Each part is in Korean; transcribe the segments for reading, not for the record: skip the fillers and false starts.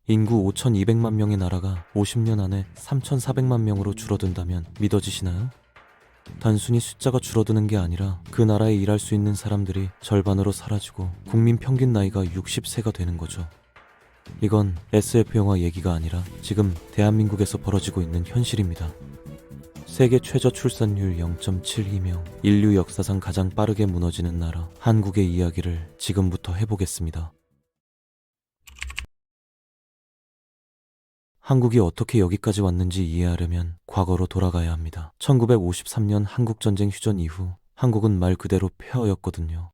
인구 5,200만 명의 나라가 50년 안에 3,400만 명으로 줄어든다면 믿어지시나요? 단순히 숫자가 줄어드는 게 아니라 그 나라에 일할 수 있는 사람들이 절반으로 사라지고 국민 평균 나이가 60세가 되는 거죠. 이건 SF 영화 얘기가 아니라 지금 대한민국에서 벌어지고 있는 현실입니다. 세계 최저 출산율 0.72명, 인류 역사상 가장 빠르게 무너지는 나라, 한국의 이야기를 지금부터 해보겠습니다. 한국이 어떻게 여기까지 왔는지 이해하려면 과거로 돌아가야 합니다. 1953년 한국전쟁 휴전 이후 한국은 말 그대로 폐허였거든요.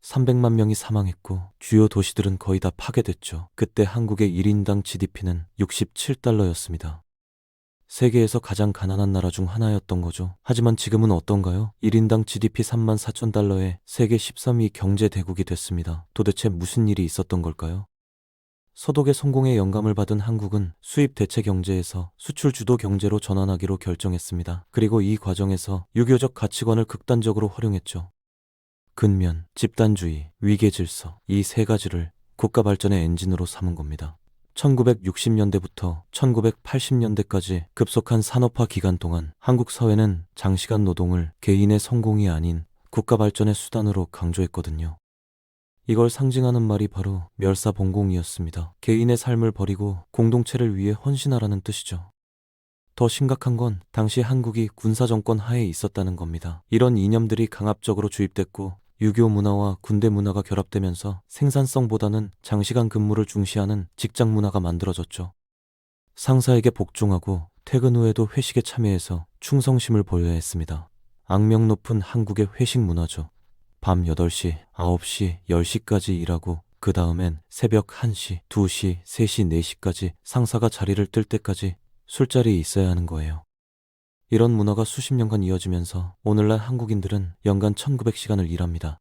300만 명이 사망했고 주요 도시들은 거의 다 파괴됐죠. 그때 한국의 1인당 GDP는 67달러였습니다. 세계에서 가장 가난한 나라 중 하나였던 거죠. 하지만 지금은 어떤가요? 1인당 GDP 34,000달러에 세계 13위 경제 대국이 됐습니다. 도대체 무슨 일이 있었던 걸까요? 서독의 성공에 영감을 받은 한국은 수입 대체 경제에서 수출 주도 경제로 전환하기로 결정했습니다. 그리고 이 과정에서 유교적 가치관을 극단적으로 활용했죠. 근면, 집단주의, 위계 질서, 이 세 가지를 국가 발전의 엔진으로 삼은 겁니다. 1960년대부터 1980년대까지 급속한 산업화 기간 동안 한국 사회는 장시간 노동을 개인의 성공이 아닌 국가 발전의 수단으로 강조했거든요. 이걸 상징하는 말이 바로 멸사봉공이었습니다. 개인의 삶을 버리고 공동체를 위해 헌신하라는 뜻이죠. 더 심각한 건 당시 한국이 군사정권 하에 있었다는 겁니다. 이런 이념들이 강압적으로 주입됐고 유교 문화와 군대 문화가 결합되면서 생산성보다는 장시간 근무를 중시하는 직장 문화가 만들어졌죠. 상사에게 복종하고 퇴근 후에도 회식에 참여해서 충성심을 보여야 했습니다. 악명 높은 한국의 회식 문화죠. 밤 8시, 9시, 10시까지 일하고 그 다음엔 새벽 1시, 2시, 3시, 4시까지 상사가 자리를 뜰 때까지 술자리에 있어야 하는 거예요. 이런 문화가 수십 년간 이어지면서 오늘날 한국인들은 연간 1900시간을 일합니다.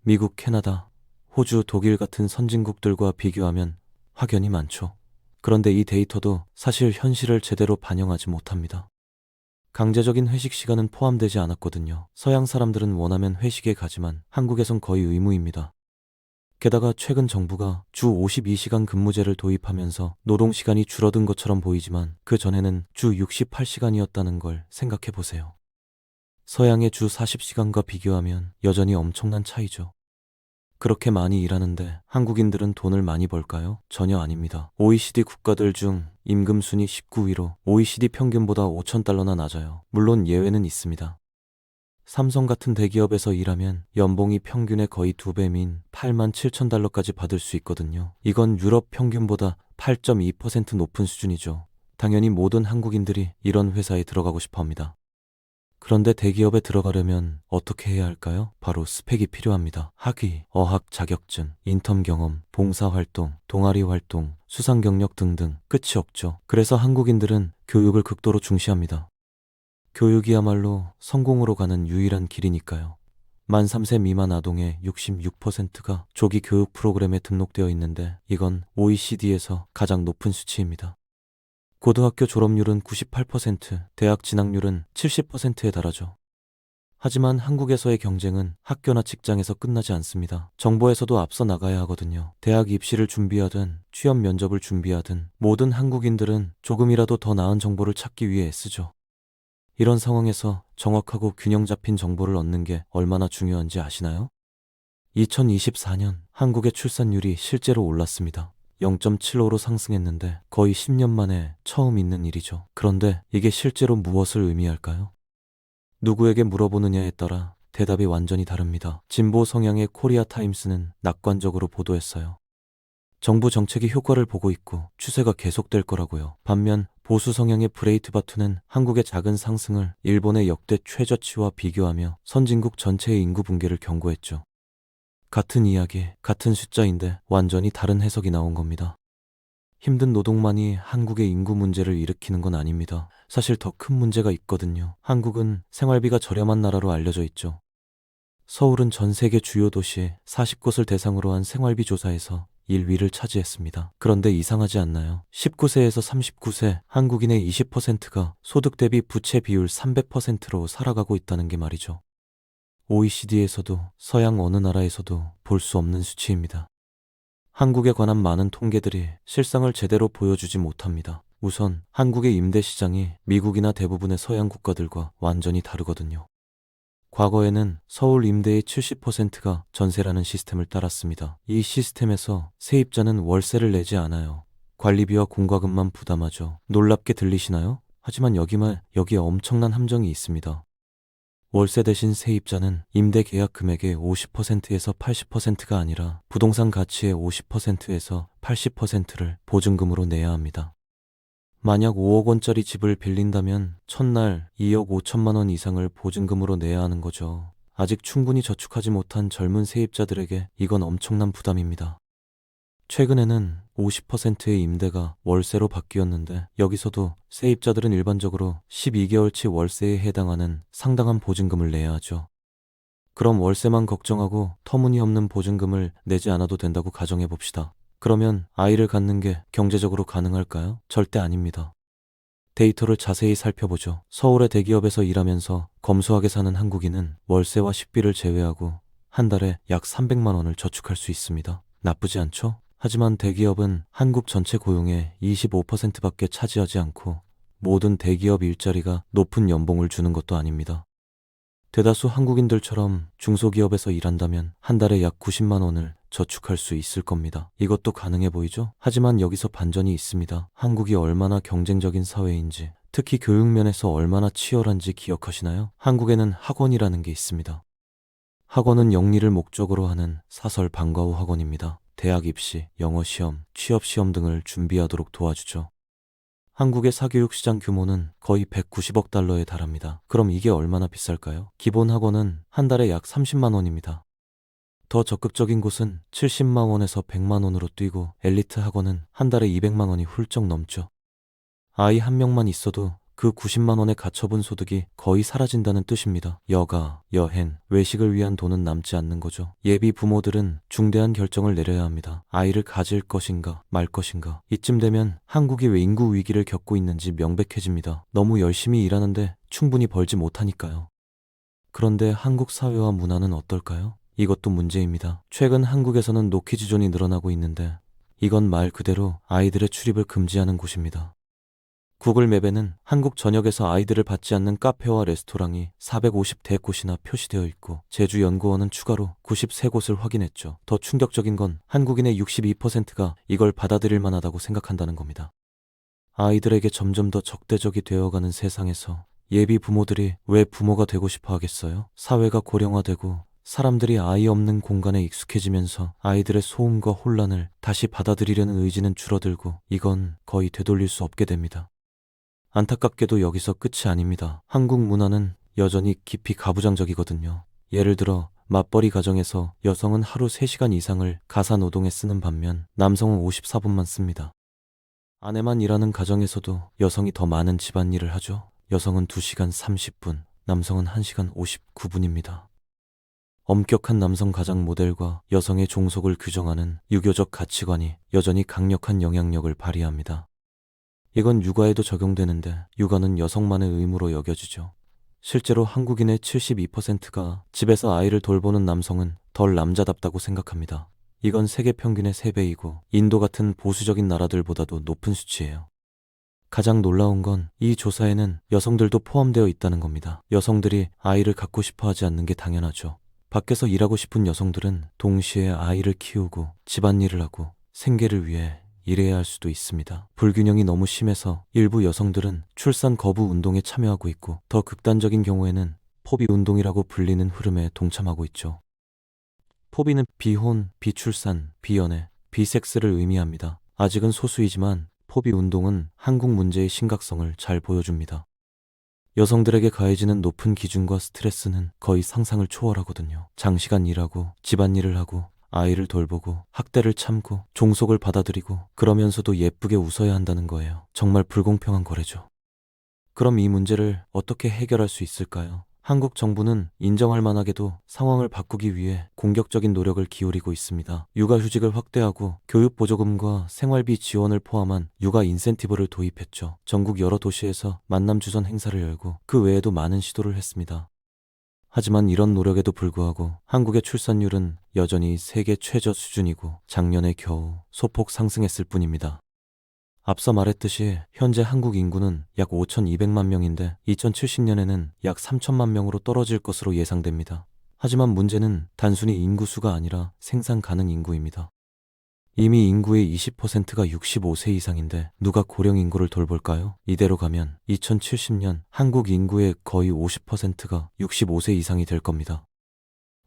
미국, 캐나다, 호주, 독일 같은 선진국들과 비교하면 확연히 많죠. 그런데 이 데이터도 사실 현실을 제대로 반영하지 못합니다. 강제적인 회식 시간은 포함되지 않았거든요. 서양 사람들은 원하면 회식에 가지만 한국에선 거의 의무입니다. 게다가 최근 정부가 주 52시간 근무제를 도입하면서 노동시간이 줄어든 것처럼 보이지만 그 전에는 주 68시간이었다는 걸 생각해 보세요. 서양의 주 40시간과 비교하면 여전히 엄청난 차이죠. 그렇게 많이 일하는데 한국인들은 돈을 많이 벌까요? 전혀 아닙니다. OECD 국가들 중 임금 순위 19위로 OECD 평균보다 5,000달러나 낮아요. 물론 예외는 있습니다. 삼성 같은 대기업에서 일하면 연봉이 평균의 거의 2배인 87,000달러까지 받을 수 있거든요. 이건 유럽 평균보다 8.2% 높은 수준이죠. 당연히 모든 한국인들이 이런 회사에 들어가고 싶어 합니다. 그런데 대기업에 들어가려면 어떻게 해야 할까요? 바로 스펙이 필요합니다. 학위, 어학 자격증, 인턴 경험, 봉사활동, 동아리 활동, 수상 경력 등등 끝이 없죠. 그래서 한국인들은 교육을 극도로 중시합니다. 교육이야말로 성공으로 가는 유일한 길이니까요. 만 3세 미만 아동의 66%가 조기 교육 프로그램에 등록되어 있는데 이건 OECD에서 가장 높은 수치입니다. 고등학교 졸업률은 98%, 대학 진학률은 70%에 달하죠. 하지만 한국에서의 경쟁은 학교나 직장에서 끝나지 않습니다. 정보에서도 앞서 나가야 하거든요. 대학 입시를 준비하든 취업 면접을 준비하든 모든 한국인들은 조금이라도 더 나은 정보를 찾기 위해 애쓰죠. 이런 상황에서 정확하고 균형 잡힌 정보를 얻는 게 얼마나 중요한지 아시나요? 2024년 한국의 출산율이 실제로 올랐습니다. 0.75로 상승했는데 거의 10년 만에 처음 있는 일이죠. 그런데 이게 실제로 무엇을 의미할까요? 누구에게 물어보느냐에 따라 대답이 완전히 다릅니다. 진보 성향의 코리아 타임스는 낙관적으로 보도했어요. 정부 정책이 효과를 보고 있고 추세가 계속될 거라고요. 반면 보수 성향의 브레이트바트는 한국의 작은 상승을 일본의 역대 최저치와 비교하며 선진국 전체의 인구 붕괴를 경고했죠. 같은 이야기, 같은 숫자인데 완전히 다른 해석이 나온 겁니다. 힘든 노동만이 한국의 인구 문제를 일으키는 건 아닙니다. 사실 더 큰 문제가 있거든요. 한국은 생활비가 저렴한 나라로 알려져 있죠. 서울은 전 세계 주요 도시 40곳을 대상으로 한 생활비 조사에서 1위를 차지했습니다. 그런데 이상하지 않나요? 19세에서 39세 한국인의 20%가 소득 대비 부채 비율 300%로 살아가고 있다는 게 말이죠. OECD에서도 서양 어느 나라에서도 볼 수 없는 수치입니다. 한국에 관한 많은 통계들이 실상을 제대로 보여주지 못합니다. 우선 한국의 임대 시장이 미국이나 대부분의 서양 국가들과 완전히 다르거든요. 과거에는 서울 임대의 70%가 전세라는 시스템을 따랐습니다. 이 시스템에서 세입자는 월세를 내지 않아요. 관리비와 공과금만 부담하죠. 놀랍게 들리시나요? 하지만 여기에 엄청난 함정이 있습니다. 월세 대신 세입자는 임대 계약 금액의 50%에서 80%가 아니라 부동산 가치의 50%에서 80%를 보증금으로 내야 합니다. 만약 5억 원짜리 집을 빌린다면 첫날 2억 5천만 원 이상을 보증금으로 내야 하는 거죠. 아직 충분히 저축하지 못한 젊은 세입자들에게 이건 엄청난 부담입니다. 최근에는 50%의 임대가 월세로 바뀌었는데 여기서도 세입자들은 일반적으로 12개월치 월세에 해당하는 상당한 보증금을 내야 하죠. 그럼 월세만 걱정하고 터무니없는 보증금을 내지 않아도 된다고 가정해 봅시다. 그러면 아이를 갖는 게 경제적으로 가능할까요? 절대 아닙니다. 데이터를 자세히 살펴보죠. 서울의 대기업에서 일하면서 검소하게 사는 한국인은 월세와 식비를 제외하고 한 달에 약 300만 원을 저축할 수 있습니다. 나쁘지 않죠? 하지만 대기업은 한국 전체 고용의 25%밖에 차지하지 않고 모든 대기업 일자리가 높은 연봉을 주는 것도 아닙니다. 대다수 한국인들처럼 중소기업에서 일한다면 한 달에 약 90만 원을 저축할 수 있을 겁니다. 이것도 가능해 보이죠? 하지만 여기서 반전이 있습니다. 한국이 얼마나 경쟁적인 사회인지, 특히 교육면에서 얼마나 치열한지 기억하시나요? 한국에는 학원이라는 게 있습니다. 학원은 영리를 목적으로 하는 사설 방과 후 학원입니다. 대학 입시, 영어 시험, 취업 시험 등을 준비하도록 도와주죠. 한국의 사교육 시장 규모는 거의 190억 달러에 달합니다. 그럼 이게 얼마나 비쌀까요? 기본 학원은 한 달에 약 30만 원입니다. 더 적극적인 곳은 70만 원에서 100만 원으로 뛰고 엘리트 학원은 한 달에 200만 원이 훌쩍 넘죠. 아이 한 명만 있어도 그 90만 원의 가처분 소득이 거의 사라진다는 뜻입니다. 여가, 여행, 외식을 위한 돈은 남지 않는 거죠. 예비 부모들은 중대한 결정을 내려야 합니다. 아이를 가질 것인가 말 것인가. 이쯤 되면 한국이 왜 인구 위기를 겪고 있는지 명백해집니다. 너무 열심히 일하는데 충분히 벌지 못하니까요. 그런데 한국 사회와 문화는 어떨까요? 이것도 문제입니다. 최근 한국에서는 노키즈존이 늘어나고 있는데 이건 말 그대로 아이들의 출입을 금지하는 곳입니다. 구글 맵에는 한국 전역에서 아이들을 받지 않는 카페와 레스토랑이 450대곳이나 표시되어 있고 제주연구원은 추가로 93곳을 확인했죠. 더 충격적인 건 한국인의 62%가 이걸 받아들일 만하다고 생각한다는 겁니다. 아이들에게 점점 더 적대적이 되어가는 세상에서 예비 부모들이 왜 부모가 되고 싶어 하겠어요? 사회가 고령화되고 사람들이 아이 없는 공간에 익숙해지면서 아이들의 소음과 혼란을 다시 받아들이려는 의지는 줄어들고 이건 거의 되돌릴 수 없게 됩니다. 안타깝게도 여기서 끝이 아닙니다. 한국 문화는 여전히 깊이 가부장적이거든요. 예를 들어 맞벌이 가정에서 여성은 하루 3시간 이상을 가사 노동에 쓰는 반면 남성은 54분만 씁니다. 아내만 일하는 가정에서도 여성이 더 많은 집안일을 하죠. 여성은 2시간 30분, 남성은 1시간 59분입니다. 엄격한 남성 가장 모델과 여성의 종속을 규정하는 유교적 가치관이 여전히 강력한 영향력을 발휘합니다. 이건 육아에도 적용되는데 육아는 여성만의 의무로 여겨지죠. 실제로 한국인의 72%가 집에서 아이를 돌보는 남성은 덜 남자답다고 생각합니다. 이건 세계 평균의 3배이고 인도 같은 보수적인 나라들보다도 높은 수치예요. 가장 놀라운 건 이 조사에는 여성들도 포함되어 있다는 겁니다. 여성들이 아이를 갖고 싶어 하지 않는 게 당연하죠. 밖에서 일하고 싶은 여성들은 동시에 아이를 키우고 집안일을 하고 생계를 위해 일해야 할 수도 있습니다. 불균형이 너무 심해서 일부 여성들은 출산 거부 운동에 참여하고 있고 더 극단적인 경우에는 포비 운동이라고 불리는 흐름에 동참하고 있죠. 포비는 비혼, 비출산, 비연애, 비섹스를 의미합니다. 아직은 소수이지만 포비 운동은 한국 문제의 심각성을 잘 보여줍니다. 여성들에게 가해지는 높은 기준과 스트레스는 거의 상상을 초월하거든요. 장시간 일하고 집안일을 하고 아이를 돌보고 학대를 참고 종속을 받아들이고 그러면서도 예쁘게 웃어야 한다는 거예요. 정말 불공평한 거래죠. 그럼 이 문제를 어떻게 해결할 수 있을까요? 한국 정부는 인정할 만하게도 상황을 바꾸기 위해 공격적인 노력을 기울이고 있습니다. 육아휴직을 확대하고 교육보조금과 생활비 지원을 포함한 육아 인센티브를 도입했죠. 전국 여러 도시에서 만남주선 행사를 열고 그 외에도 많은 시도를 했습니다. 하지만 이런 노력에도 불구하고 한국의 출산율은 여전히 세계 최저 수준이고 작년에 겨우 소폭 상승했을 뿐입니다. 앞서 말했듯이 현재 한국 인구는 약 5,200만 명인데 2070년에는 약 3천만 명으로 떨어질 것으로 예상됩니다. 하지만 문제는 단순히 인구수가 아니라 생산 가능 인구입니다. 이미 인구의 20%가 65세 이상인데 누가 고령 인구를 돌볼까요? 이대로 가면 2070년 한국 인구의 거의 50%가 65세 이상이 될 겁니다.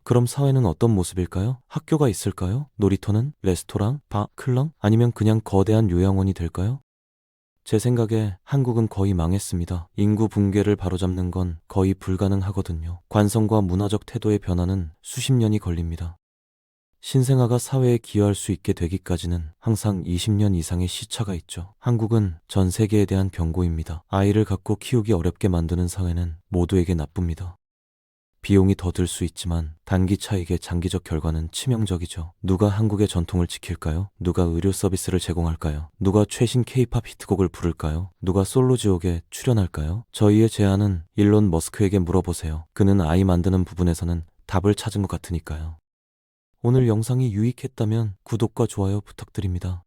그럼 사회는 어떤 모습일까요? 학교가 있을까요? 놀이터는? 레스토랑? 바? 클럽? 아니면 그냥 거대한 요양원이 될까요? 제 생각에 한국은 거의 망했습니다. 인구 붕괴를 바로잡는 건 거의 불가능하거든요. 관성과 문화적 태도의 변화는 수십 년이 걸립니다. 신생아가 사회에 기여할 수 있게 되기까지는 항상 20년 이상의 시차가 있죠. 한국은 전 세계에 대한 경고입니다. 아이를 갖고 키우기 어렵게 만드는 사회는 모두에게 나쁩니다. 비용이 더 들 수 있지만 단기 차익의 장기적 결과는 치명적이죠. 누가 한국의 전통을 지킬까요? 누가 의료 서비스를 제공할까요? 누가 최신 K-팝 히트곡을 부를까요? 누가 솔로 지옥에 출연할까요? 저희의 제안은 일론 머스크에게 물어보세요. 그는 아이 만드는 부분에서는 답을 찾은 것 같으니까요. 오늘 영상이 유익했다면 구독과 좋아요 부탁드립니다.